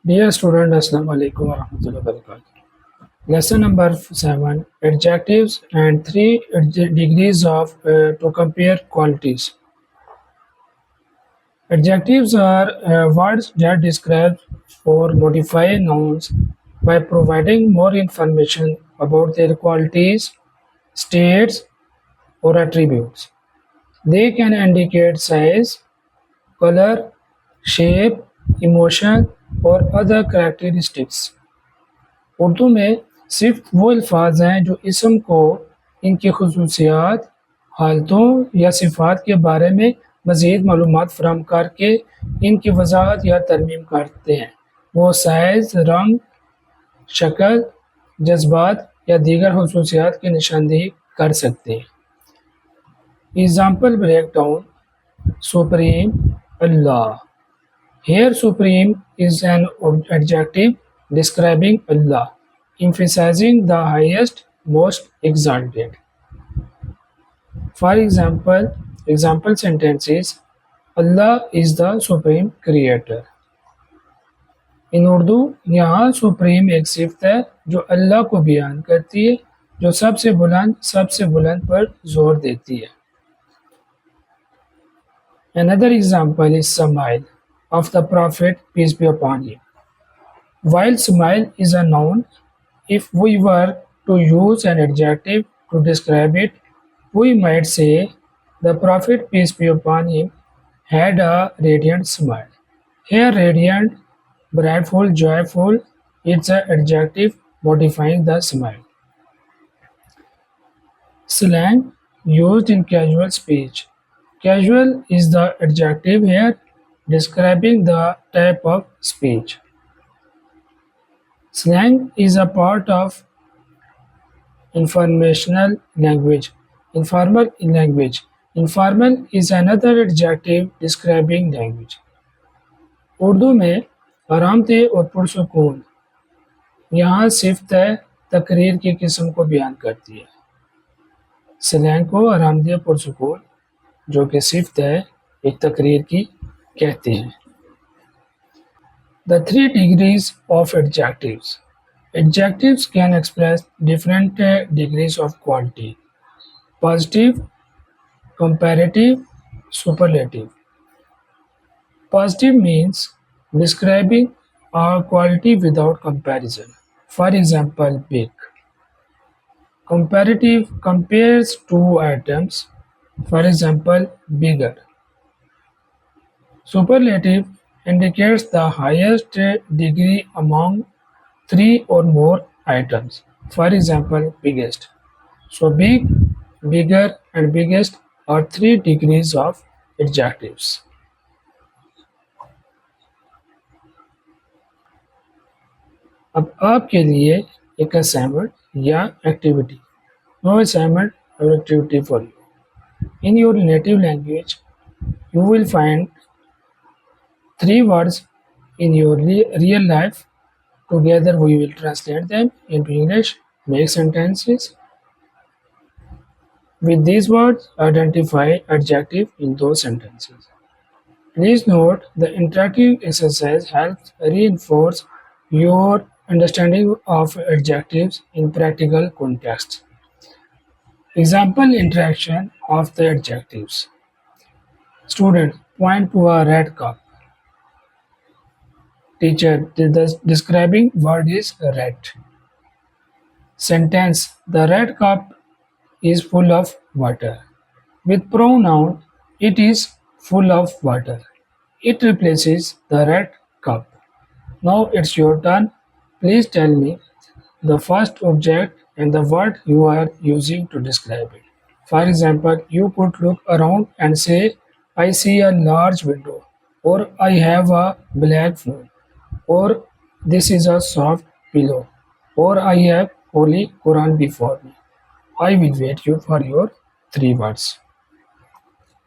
Dear student, Assalamu alaikum wa rahmatullahi wa barakatuh. Lesson number 7, adjectives and 3 degrees of to compare qualities. Adjectives are words that describe or modify nouns by providing more information about their qualities, states, or attributes. They can indicate size, color, shape, emotion, اور other characteristics. Urdu میں صرف وہ الفاظ ہیں جو اسم کو ان کی خصوصیات، حالتوں یا صفات کے بارے میں مزید معلومات فراہم کر کے ان کی وضاحت یا ترمیم کرتے ہیں. وہ سائز، رنگ، شکل، جذبات یا دیگر خصوصیات کی نشاندہی کر سکتے ہیں. Example break down: supreme, Allah. Here supreme is an adjective describing Allah, emphasizing the highest, most exalted. For example sentences: Allah is the supreme creator. In Urdu, یہاں supreme ایک صفت ہے جو اللہ کو بیان کرتی ہے، جو سب سے بلند پر زور دیتی ہے. Another example is smile of the Prophet, peace be upon him. While smile is a noun, if we were to use an adjective to describe it, we might say the Prophet, peace be upon him, had a radiant smile. Here radiant, brightful, joyful, it's an adjective modifying the smile. Slang used in casual speech. Casual is the adjective here describing the type of speech. Slang is a part of informal language. Informal is another adjective describing language. Urdu میں آرامدہ اور پرسکون یہاں صفت ہے تقریر کی قسم کو بیان کرتی ہے. سلینگ کو آرامدہ پرسکون جو کہ صفت ہے ایک تقریر کی کہتے ہیں. The 3 degrees of adjectives. Adjectives can express different degrees of quality: positive, comparative, superlative. Positive means describing a quality without comparison. For example, big. Comparative compares 2 items. For example, bigger. Superlative indicates the highest degree among 3 or more items. For example, biggest. So big, bigger and biggest are 3 degrees of adjectives. اب آپ کے لیے ایک assignment یا activity. No assignment or activity for you. In your native language, you will find 3 words in your real life. Together we will translate them into English, make sentences. With these words, identify adjective in those sentences. Please note, the interactive exercise helps reinforce your understanding of adjectives in practical context. Example interaction of the adjectives. Student, point to a red cup. Teacher, the describing word is red. Sentence, the red cup is full of water. With pronoun, it is full of water. It replaces the red cup. Now it's your turn. Please tell me the first object and the word you are using to describe it. For example, you could look around and say, I see a large window, or I have a black phone, or this is a soft pillow, or I have Holy Quran before me. I will wait you for your 3 words.